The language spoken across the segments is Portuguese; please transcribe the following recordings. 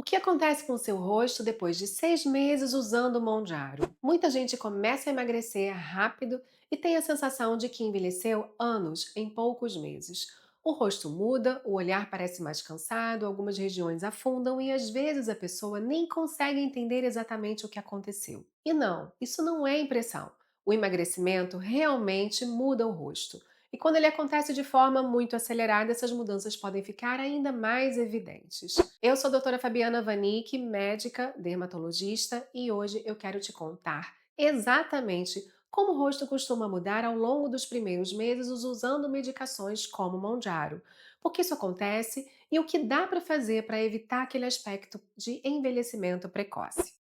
O que acontece com o seu rosto depois de 6 meses usando o Monjaro? Muita gente começa a emagrecer rápido e tem a sensação de que envelheceu anos em poucos meses. O rosto muda, o olhar parece mais cansado, algumas regiões afundam e às vezes a pessoa nem consegue entender exatamente o que aconteceu. E não, isso não é impressão. O emagrecimento realmente muda o rosto. E quando ele acontece de forma muito acelerada, essas mudanças podem ficar ainda mais evidentes. Eu sou a doutora Fabiana Vanik, médica dermatologista, e hoje eu quero te contar exatamente como o rosto costuma mudar ao longo dos primeiros meses usando medicações como Monjaro. Por que isso acontece e o que dá para fazer para evitar aquele aspecto de envelhecimento precoce.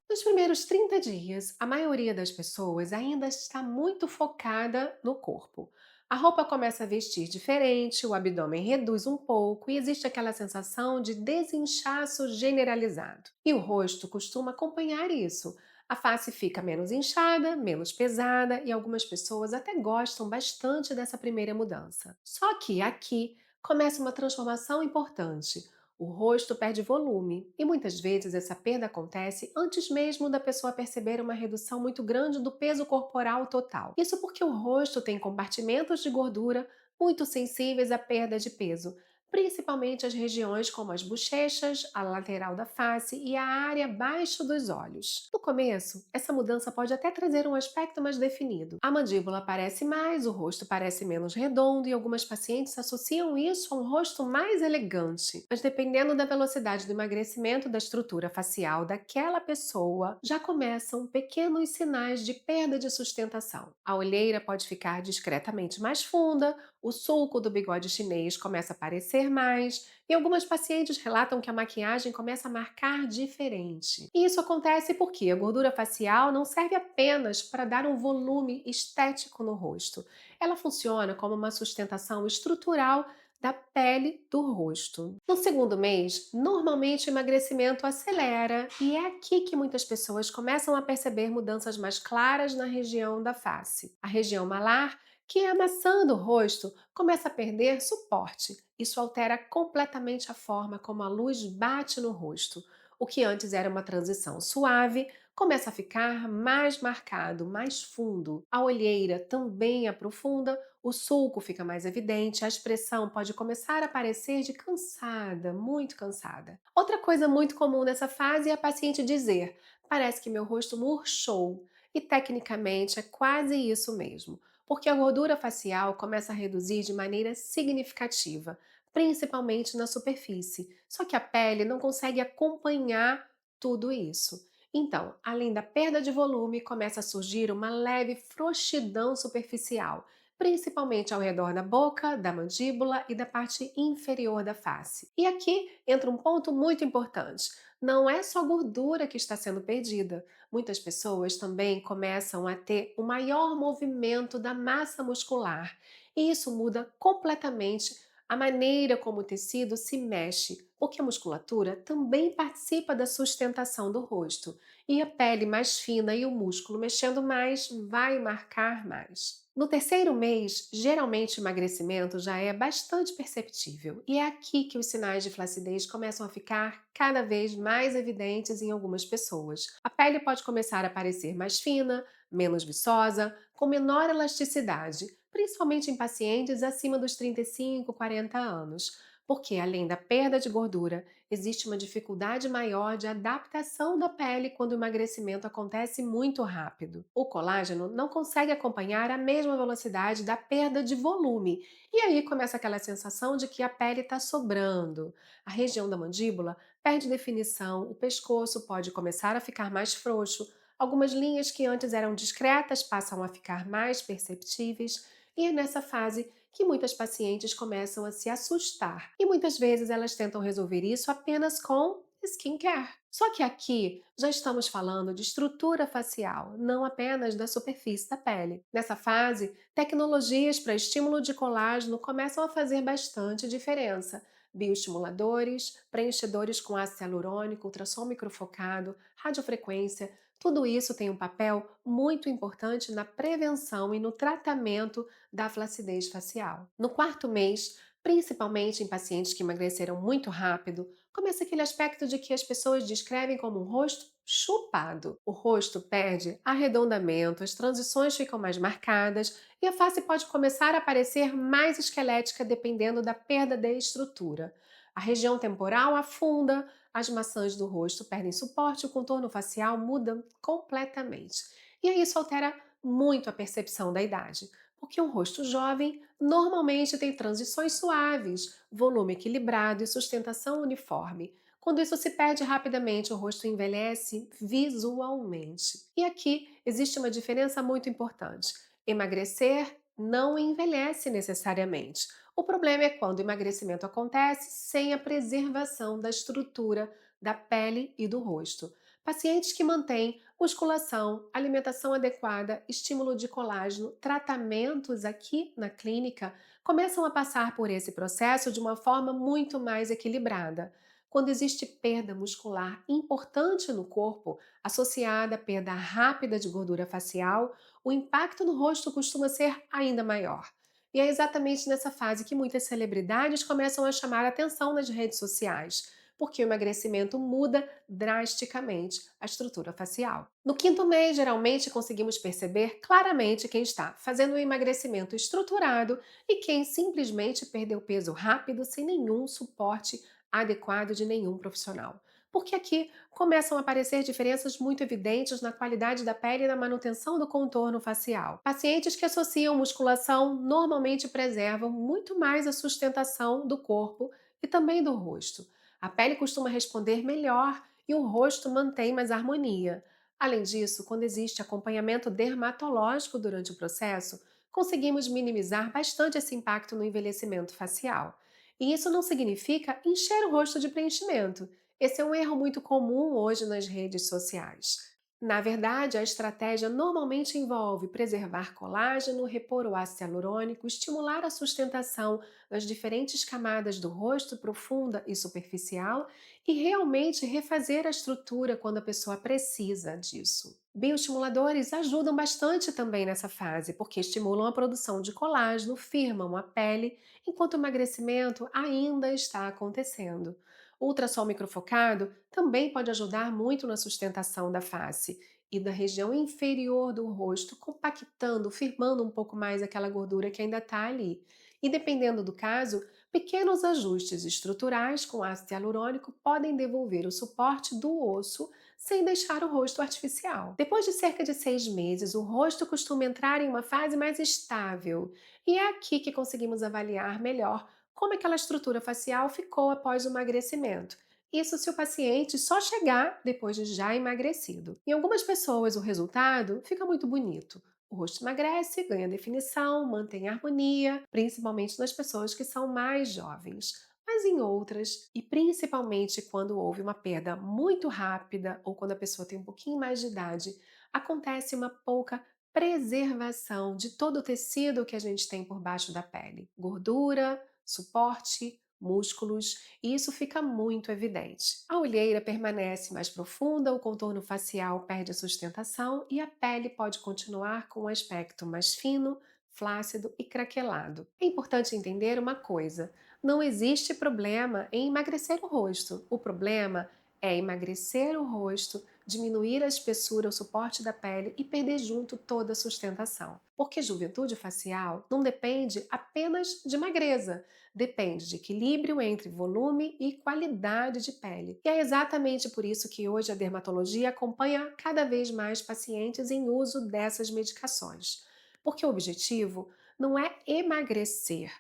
Nos primeiros 30 dias, a maioria das pessoas ainda está muito focada no corpo. A roupa começa a vestir diferente, o abdômen reduz um pouco e existe aquela sensação de desinchaço generalizado. E o rosto costuma acompanhar isso. A face fica menos inchada, menos pesada e algumas pessoas até gostam bastante dessa primeira mudança. Só que aqui começa uma transformação importante. O rosto perde volume e muitas vezes essa perda acontece antes mesmo da pessoa perceber uma redução muito grande do peso corporal total. Isso porque o rosto tem compartimentos de gordura muito sensíveis à perda de peso, principalmente as regiões como as bochechas, a lateral da face e a área abaixo dos olhos. No começo, essa mudança pode até trazer um aspecto mais definido. A mandíbula aparece mais, o rosto parece menos redondo e algumas pacientes associam isso a um rosto mais elegante. Mas dependendo da velocidade do emagrecimento da estrutura facial daquela pessoa, já começam pequenos sinais de perda de sustentação. A olheira pode ficar discretamente mais funda, o sulco do bigode chinês começa a aparecer mais, e algumas pacientes relatam que a maquiagem começa a marcar diferente. E isso acontece porque a gordura facial não serve apenas para dar um volume estético no rosto. Ela funciona como uma sustentação estrutural da pele do rosto. No segundo mês, normalmente o emagrecimento acelera e é aqui que muitas pessoas começam a perceber mudanças mais claras na região da face. A região malar, que é a maçã do rosto, começa a perder suporte. Isso altera completamente a forma como a luz bate no rosto. O que antes era uma transição suave, começa a ficar mais marcado, mais fundo. A olheira também aprofunda, o sulco fica mais evidente, a expressão pode começar a parecer de cansada, muito cansada. Outra coisa muito comum nessa fase é a paciente dizer: parece que meu rosto murchou. E tecnicamente é quase isso mesmo, porque a gordura facial começa a reduzir de maneira significativa, principalmente na superfície. Só que a pele não consegue acompanhar tudo isso. Então, além da perda de volume, começa a surgir uma leve frouxidão superficial, principalmente ao redor da boca, da mandíbula e da parte inferior da face. E aqui entra um ponto muito importante. Não é só gordura que está sendo perdida. Muitas pessoas também começam a ter um maior movimento da massa muscular. E isso muda completamente a maneira como o tecido se mexe, porque a musculatura também participa da sustentação do rosto. E a pele mais fina e o músculo mexendo mais vai marcar mais. No terceiro mês, geralmente o emagrecimento já é bastante perceptível, e é aqui que os sinais de flacidez começam a ficar cada vez mais evidentes em algumas pessoas. A pele pode começar a parecer mais fina, menos viçosa, com menor elasticidade, principalmente em pacientes acima dos 35, 40 anos. Porque, além da perda de gordura, existe uma dificuldade maior de adaptação da pele quando o emagrecimento acontece muito rápido. O colágeno não consegue acompanhar a mesma velocidade da perda de volume, e aí começa aquela sensação de que a pele está sobrando. A região da mandíbula perde definição, o pescoço pode começar a ficar mais frouxo, algumas linhas que antes eram discretas passam a ficar mais perceptíveis, e é nessa fase que muitas pacientes começam a se assustar. E muitas vezes elas tentam resolver isso apenas com skincare. Só que aqui já estamos falando de estrutura facial, não apenas da superfície da pele. Nessa fase, tecnologias para estímulo de colágeno começam a fazer bastante diferença. Bioestimuladores, preenchedores com ácido hialurônico, ultrassom microfocado, radiofrequência, tudo isso tem um papel muito importante na prevenção e no tratamento da flacidez facial. No quarto mês, Principalmente em pacientes que emagreceram muito rápido, começa aquele aspecto de que as pessoas descrevem como um rosto chupado. O rosto perde arredondamento, as transições ficam mais marcadas e a face pode começar a parecer mais esquelética dependendo da perda da estrutura. A região temporal afunda, as maçãs do rosto perdem suporte, o contorno facial muda completamente. E aí isso altera muito a percepção da idade, porque um rosto jovem normalmente tem transições suaves, volume equilibrado e sustentação uniforme. Quando isso se perde rapidamente, o rosto envelhece visualmente. E aqui existe uma diferença muito importante. Emagrecer não envelhece necessariamente. O problema é quando o emagrecimento acontece sem a preservação da estrutura da pele e do rosto. Pacientes que mantêm musculação, alimentação adequada, estímulo de colágeno, tratamentos aqui na clínica começam a passar por esse processo de uma forma muito mais equilibrada. Quando existe perda muscular importante no corpo, associada à perda rápida de gordura facial, o impacto no rosto costuma ser ainda maior. E é exatamente nessa fase que muitas celebridades começam a chamar a atenção nas redes sociais, porque o emagrecimento muda drasticamente a estrutura facial. No quinto mês, geralmente conseguimos perceber claramente quem está fazendo um emagrecimento estruturado e quem simplesmente perdeu peso rápido sem nenhum suporte adequado de nenhum profissional. Porque aqui começam a aparecer diferenças muito evidentes na qualidade da pele e na manutenção do contorno facial. Pacientes que associam musculação normalmente preservam muito mais a sustentação do corpo e também do rosto. A pele costuma responder melhor e o rosto mantém mais harmonia. Além disso, quando existe acompanhamento dermatológico durante o processo, conseguimos minimizar bastante esse impacto no envelhecimento facial. E isso não significa encher o rosto de preenchimento. Esse é um erro muito comum hoje nas redes sociais. Na verdade, a estratégia normalmente envolve preservar colágeno, repor o ácido hialurônico, estimular a sustentação nas diferentes camadas do rosto, profunda e superficial, e realmente refazer a estrutura quando a pessoa precisa disso. Bioestimuladores ajudam bastante também nessa fase, porque estimulam a produção de colágeno, firmam a pele, enquanto o emagrecimento ainda está acontecendo. O ultrassom microfocado também pode ajudar muito na sustentação da face e da região inferior do rosto, compactando, firmando um pouco mais aquela gordura que ainda está ali. E dependendo do caso, pequenos ajustes estruturais com ácido hialurônico podem devolver o suporte do osso sem deixar o rosto artificial. Depois de cerca de 6 meses, o rosto costuma entrar em uma fase mais estável, e é aqui que conseguimos avaliar melhor como aquela estrutura facial ficou após o emagrecimento. Isso se o paciente só chegar depois de já emagrecido. Em algumas pessoas, o resultado fica muito bonito. O rosto emagrece, ganha definição, mantém harmonia, principalmente nas pessoas que são mais jovens. Mas em outras, e principalmente quando houve uma perda muito rápida ou quando a pessoa tem um pouquinho mais de idade, acontece uma pouca preservação de todo o tecido que a gente tem por baixo da pele. Gordura, suporte, músculos, e isso fica muito evidente. A olheira permanece mais profunda, o contorno facial perde sustentação e a pele pode continuar com um aspecto mais fino, flácido e craquelado. É importante entender uma coisa: não existe problema em emagrecer o rosto. O problema é emagrecer o rosto, diminuir a espessura, o suporte da pele e perder junto toda a sustentação. Porque juventude facial não depende apenas de magreza, depende de equilíbrio entre volume e qualidade de pele. E é exatamente por isso que hoje a dermatologia acompanha cada vez mais pacientes em uso dessas medicações. Porque o objetivo não é emagrecer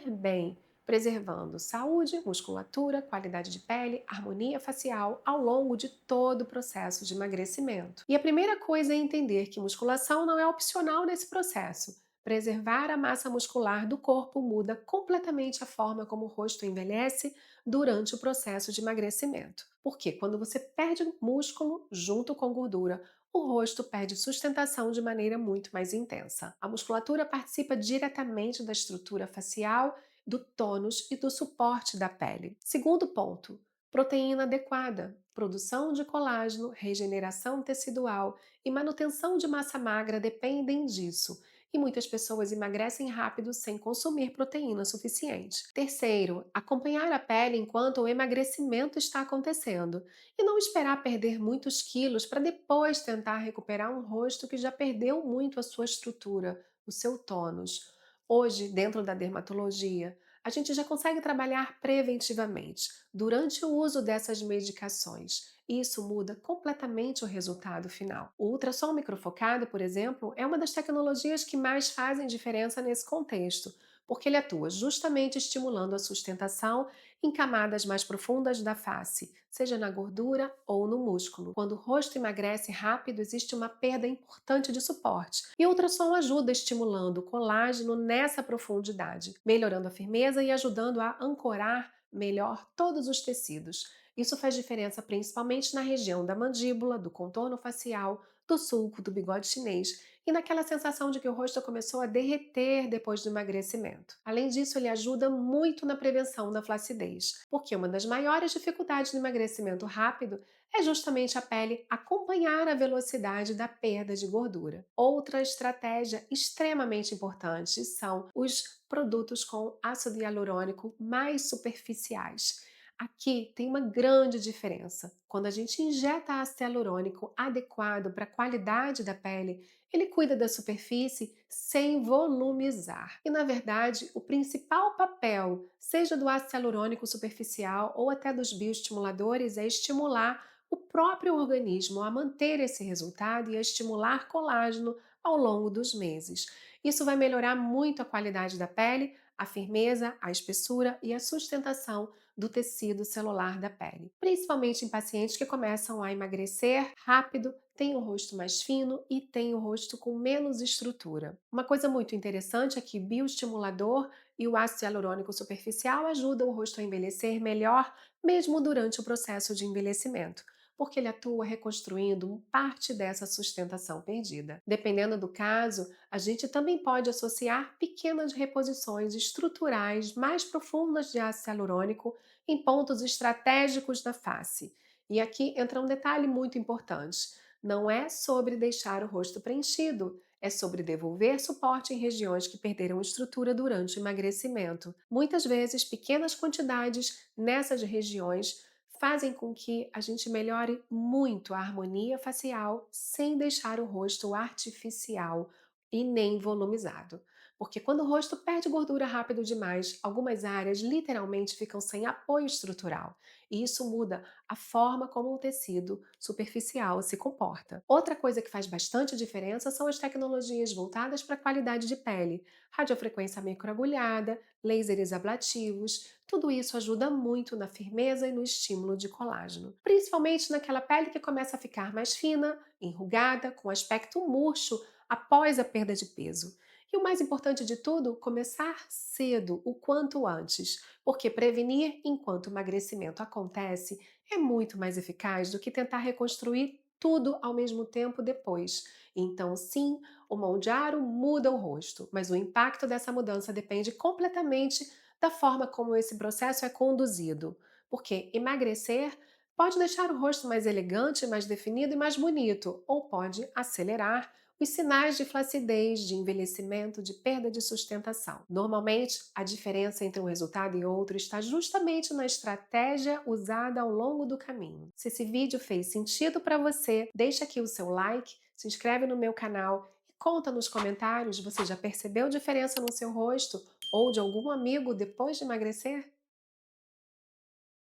bem, preservando saúde, musculatura, qualidade de pele, harmonia facial ao longo de todo o processo de emagrecimento. E a primeira coisa é entender que musculação não é opcional nesse processo. Preservar a massa muscular do corpo muda completamente a forma como o rosto envelhece durante o processo de emagrecimento. Porque quando você perde músculo junto com gordura, o rosto perde sustentação de maneira muito mais intensa. A musculatura participa diretamente da estrutura facial, do tônus e do suporte da pele. Segundo ponto, proteína adequada. Produção de colágeno, regeneração tecidual e manutenção de massa magra dependem disso. e muitas pessoas emagrecem rápido sem consumir proteína suficiente. Terceiro, acompanhar a pele enquanto o emagrecimento está acontecendo e não esperar perder muitos quilos para depois tentar recuperar um rosto que já perdeu muito a sua estrutura, o seu tônus. Hoje, dentro da dermatologia, a gente já consegue trabalhar preventivamente durante o uso dessas medicações. E isso muda completamente o resultado final. O ultrassom microfocado, por exemplo, é uma das tecnologias que mais fazem diferença nesse contexto, porque ele atua justamente estimulando a sustentação em camadas mais profundas da face, seja na gordura ou no músculo. Quando o rosto emagrece rápido, existe uma perda importante de suporte. E o ultrassom ajuda estimulando o colágeno nessa profundidade, melhorando a firmeza e ajudando a ancorar melhor todos os tecidos. Isso faz diferença principalmente na região da mandíbula, do contorno facial, do sulco, do bigode chinês e naquela sensação de que o rosto começou a derreter depois do emagrecimento. Além disso, ele ajuda muito na prevenção da flacidez, porque uma das maiores dificuldades do emagrecimento rápido é justamente a pele acompanhar a velocidade da perda de gordura. Outra estratégia extremamente importante são os produtos com ácido hialurônico mais superficiais. Aqui tem uma grande diferença. Quando a gente injeta ácido hialurônico adequado para a qualidade da pele, ele cuida da superfície sem volumizar. E na verdade, o principal papel, seja do ácido hialurônico superficial ou até dos bioestimuladores, é estimular o próprio organismo a manter esse resultado e a estimular colágeno ao longo dos meses. Isso vai melhorar muito a qualidade da pele, a firmeza, a espessura e a sustentação do tecido celular da pele, principalmente em pacientes que começam a emagrecer rápido, têm o rosto mais fino e têm o rosto com menos estrutura. Uma coisa muito interessante é que o bioestimulador e o ácido hialurônico superficial ajudam o rosto a envelhecer melhor, mesmo durante o processo de envelhecimento, porque ele atua reconstruindo parte dessa sustentação perdida. Dependendo do caso, a gente também pode associar pequenas reposições estruturais mais profundas de ácido hialurônico em pontos estratégicos da face. E aqui entra um detalhe muito importante: não é sobre deixar o rosto preenchido, é sobre devolver suporte em regiões que perderam estrutura durante o emagrecimento. Muitas vezes, pequenas quantidades nessas regiões fazem com que a gente melhore muito a harmonia facial sem deixar o rosto artificial e nem volumizado. Porque quando o rosto perde gordura rápido demais, algumas áreas literalmente ficam sem apoio estrutural. E isso muda a forma como o tecido superficial se comporta. Outra coisa que faz bastante diferença são as tecnologias voltadas para a qualidade de pele. Radiofrequência microagulhada, lasers ablativos, tudo isso ajuda muito na firmeza e no estímulo de colágeno. Principalmente naquela pele que começa a ficar mais fina, enrugada, com aspecto murcho após a perda de peso. E o mais importante de tudo, começar cedo, o quanto antes, porque prevenir enquanto o emagrecimento acontece é muito mais eficaz do que tentar reconstruir tudo ao mesmo tempo depois. Então, sim, o Monjaro muda o rosto, mas o impacto dessa mudança depende completamente da forma como esse processo é conduzido. Porque emagrecer pode deixar o rosto mais elegante, mais definido e mais bonito, ou pode acelerar os sinais de flacidez, de envelhecimento, de perda de sustentação. Normalmente, a diferença entre um resultado e outro está justamente na estratégia usada ao longo do caminho. Se esse vídeo fez sentido para você, deixa aqui o seu like, se inscreve no meu canal e conta nos comentários, você já percebeu diferença no seu rosto ou de algum amigo depois de emagrecer?